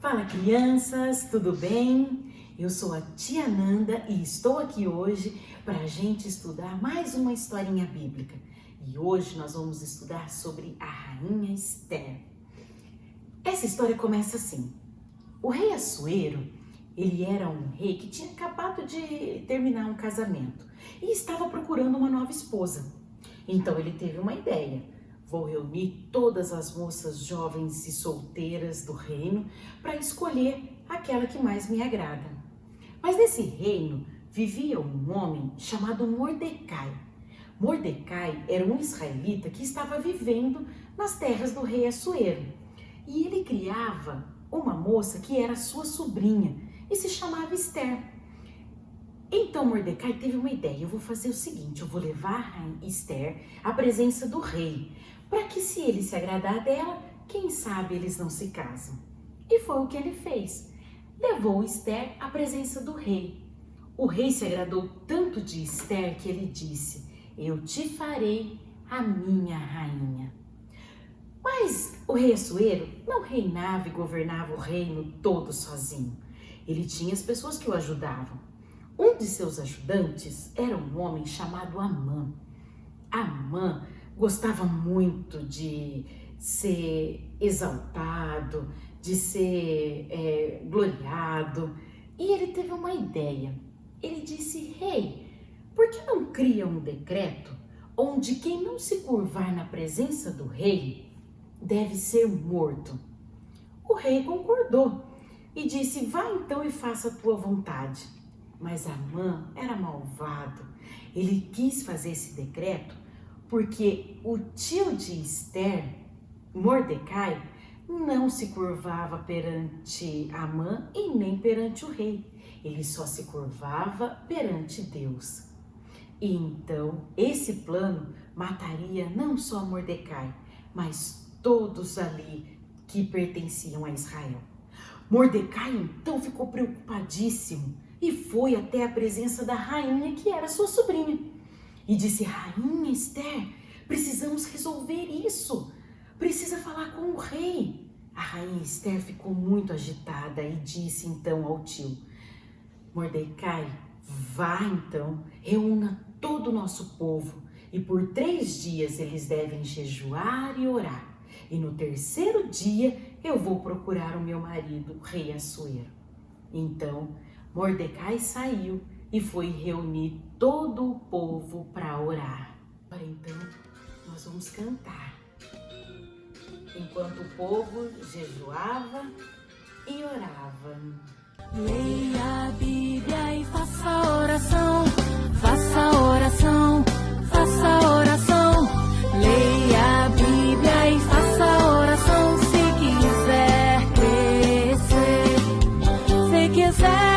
Fala, crianças, tudo bem? Eu sou a tia Nanda e estou aqui hoje para a gente estudar mais uma historinha bíblica. E hoje nós vamos estudar sobre a rainha Esther. Essa história começa assim. O rei Assuero, ele era um rei que tinha acabado de terminar um casamento e estava procurando uma nova esposa. Então ele teve uma ideia. Vou reunir todas as moças jovens e solteiras do reino para escolher aquela que mais me agrada. Mas nesse reino vivia um homem chamado Mordecai. Mordecai era um israelita que estava vivendo nas terras do rei Assuero. E ele criava uma moça que era sua sobrinha e se chamava Esther. Então Mordecai teve uma ideia. Eu vou fazer o seguinte, eu vou levar a Esther à presença do rei, para que se ele se agradar dela, quem sabe eles não se casam. E foi o que ele fez. Levou Esther à presença do rei. O rei se agradou tanto de Esther que ele disse: eu te farei a minha rainha. Mas o rei Assuero não reinava e governava o reino todo sozinho. Ele tinha as pessoas que o ajudavam. Um de seus ajudantes era um homem chamado Amã. Amã gostava muito de ser exaltado, de ser gloriado. E ele teve uma ideia. Ele disse: rei, por que não cria um decreto onde quem não se curvar na presença do rei deve ser morto? O rei concordou e disse: vá então e faça a tua vontade. Mas Amã era malvado. Ele quis fazer esse decreto porque o tio de Esther, Mordecai, não se curvava perante Amã e nem perante o rei. Ele só se curvava perante Deus. E então esse plano mataria não só Mordecai, mas todos ali que pertenciam a Israel. Mordecai então ficou preocupadíssimo e foi até a presença da rainha, que era sua sobrinha. E disse: rainha Esther, precisamos resolver isso. Precisa falar com o rei. A rainha Esther ficou muito agitada e disse então ao tio: Mordecai, vá então, reúna todo o nosso povo e por 3 dias eles devem jejuar e orar. E no 3º dia eu vou procurar o meu marido, o rei Assuero. Então Mordecai saiu e foi reunir todo o povo para orar. Agora então nós vamos cantar. Enquanto o povo jejuava e orava. Leia a Bíblia e faça oração, faça oração, faça oração. Leia a Bíblia e faça oração se quiser crescer, se quiser.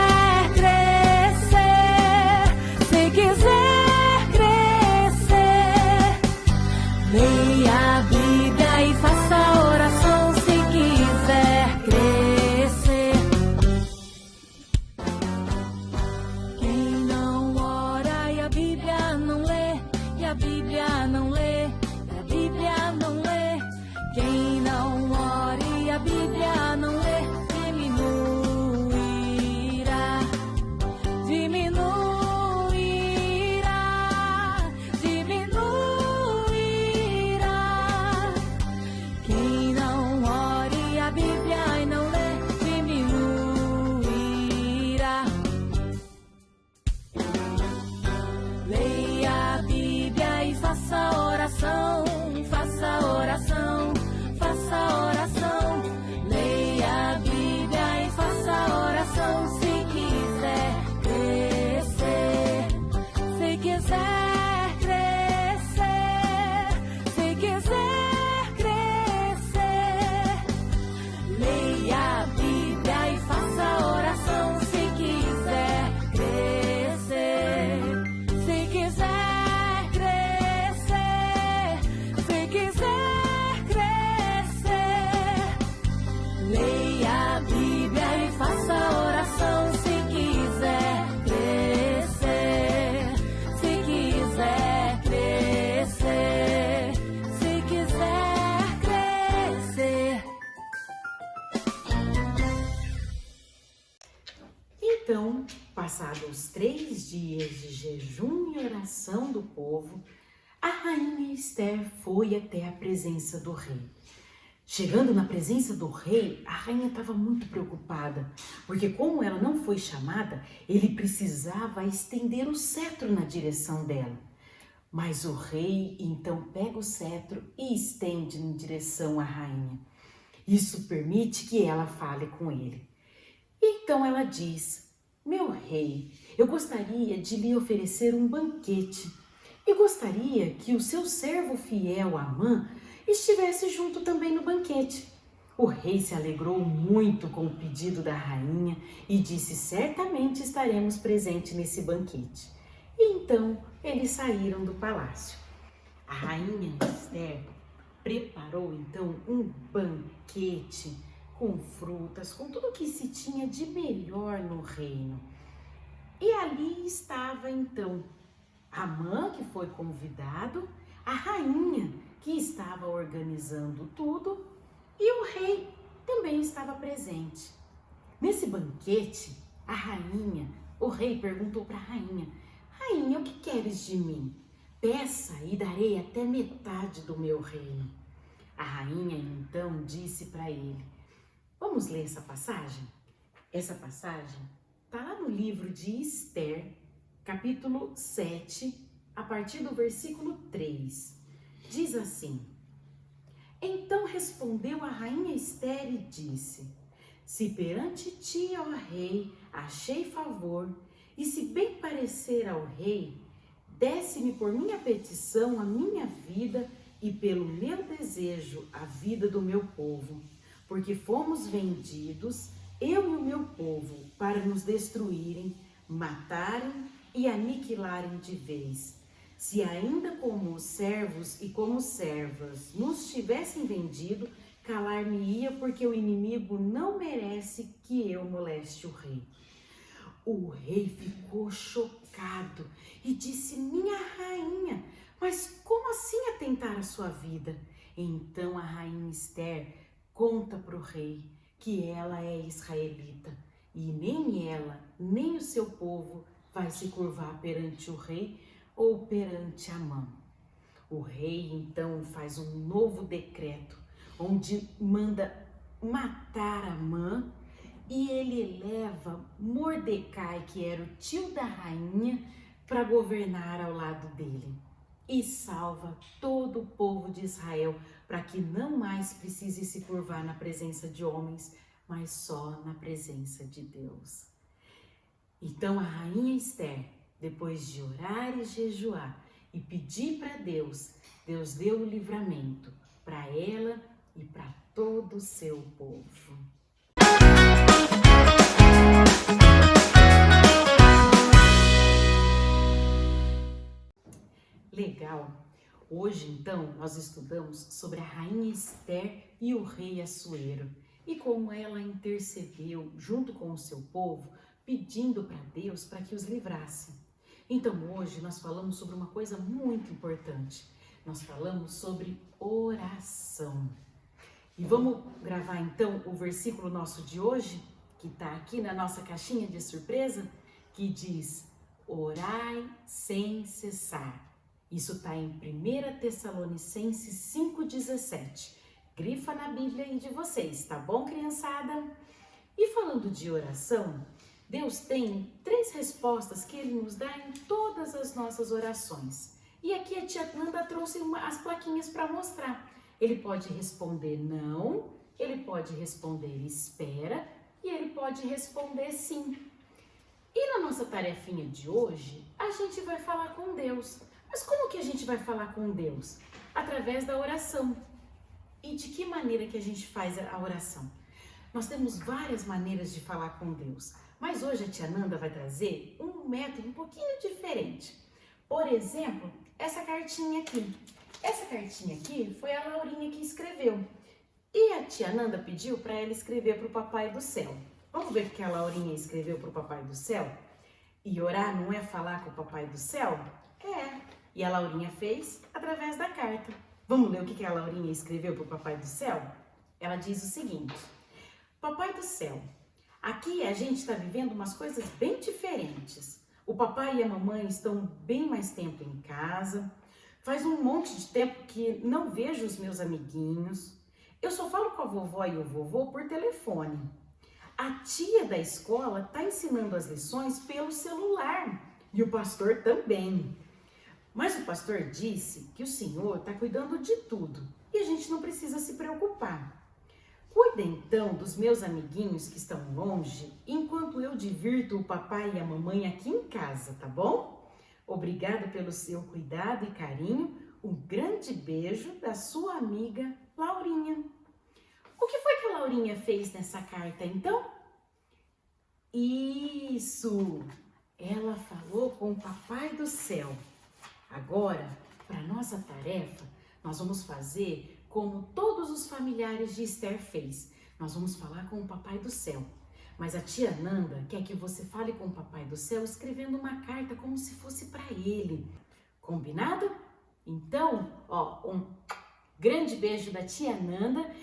Então, passados os 3 dias de jejum e oração do povo, a rainha Esther foi até a presença do rei. Chegando na presença do rei, a rainha estava muito preocupada, porque como ela não foi chamada, ele precisava estender o cetro na direção dela. Mas o rei então pega o cetro e estende em direção à rainha. Isso permite que ela fale com ele. Então ela diz: meu rei, eu gostaria de lhe oferecer um banquete e gostaria que o seu servo fiel Amã estivesse junto também no banquete. O rei se alegrou muito com o pedido da rainha e disse: certamente estaremos presentes nesse banquete. E então eles saíram do palácio. A rainha Esther preparou então um banquete com frutas, com tudo que se tinha de melhor no reino. E ali estava então Amã, que foi convidado, a rainha, que estava organizando tudo, e o rei também estava presente. Nesse banquete, o rei perguntou para a rainha: rainha, o que queres de mim? Peça e darei até metade do meu reino. A rainha então disse para ele: vamos ler essa passagem? Essa passagem está lá no livro de Esther, capítulo 7, a partir do versículo 3. Diz assim: então respondeu a rainha Esther e disse: se perante ti, ó rei, achei favor, e se bem parecer ao rei, desse-me por minha petição a minha vida e pelo meu desejo a vida do meu povo, porque fomos vendidos, eu e o meu povo, para nos destruírem, matarem e aniquilarem de vez. Se ainda como servos e como servas nos tivessem vendido, calar-me-ia, porque o inimigo não merece que eu moleste o rei. O rei ficou chocado e disse: minha rainha, mas como assim atentar a sua vida? Então a rainha Esther conta para o rei que ela é israelita e nem ela, nem o seu povo vai se curvar perante o rei ou perante Amã. O rei então faz um novo decreto, onde manda matar Amã, e ele eleva Mordecai, que era o tio da rainha, para governar ao lado dele. E salva todo o povo de Israel, para que não mais precise se curvar na presença de homens, mas só na presença de Deus. Então a rainha Esther, depois de orar e jejuar e pedir para Deus, Deus deu o livramento para ela e para todo o seu povo. Legal! Hoje, então, nós estudamos sobre a rainha Esther e o rei Assuero e como ela intercedeu junto com o seu povo, pedindo para Deus para que os livrasse. Então, hoje nós falamos sobre uma coisa muito importante. Nós falamos sobre oração. E vamos gravar, então, o versículo nosso de hoje, que está aqui na nossa caixinha de surpresa, que diz: orai sem cessar. Isso está em 1 Tessalonicenses 5,17. Grifa na Bíblia aí de vocês, tá bom, criançada? E falando de oração, Deus tem 3 respostas que Ele nos dá em todas as nossas orações. E aqui a tia Nanda trouxe as plaquinhas para mostrar. Ele pode responder não, ele pode responder espera e ele pode responder sim. E na nossa tarefinha de hoje, a gente vai falar com Deus. Mas como que a gente vai falar com Deus? Através da oração. E de que maneira que a gente faz a oração? Nós temos várias maneiras de falar com Deus, mas hoje a tia Nanda vai trazer um método um pouquinho diferente. Por exemplo, essa cartinha aqui. Essa cartinha aqui foi a Laurinha que escreveu. E a tia Nanda pediu para ela escrever para o Papai do Céu. Vamos ver o que a Laurinha escreveu para o Papai do Céu? E orar não é falar com o Papai do Céu? É. E a Laurinha fez através da carta. Vamos ler o que a Laurinha escreveu para o Papai do Céu? Ela diz o seguinte: Papai do Céu, Aqui a gente está vivendo umas coisas bem diferentes. O papai e a mamãe estão bem mais tempo em casa. Faz um monte de tempo que não vejo os meus amiguinhos. Eu só falo com a vovó e o vovô por telefone. A tia da escola está ensinando as lições pelo celular e o pastor também. Mas o pastor disse que o Senhor está cuidando de tudo e a gente não precisa se preocupar. Cuida então dos meus amiguinhos que estão longe, enquanto eu divirto o papai e a mamãe aqui em casa, tá bom? Obrigada pelo seu cuidado e carinho. Um grande beijo da sua amiga Laurinha. O que foi que a Laurinha fez nessa carta então? Isso! Ela falou com o Papai do Céu. Agora, para nossa tarefa, nós vamos fazer como todos os familiares de Esther fez. Nós vamos falar com o Papai do Céu. Mas a tia Nanda quer que você fale com o Papai do Céu escrevendo uma carta como se fosse para ele. Combinado? Então, um grande beijo da tia Nanda.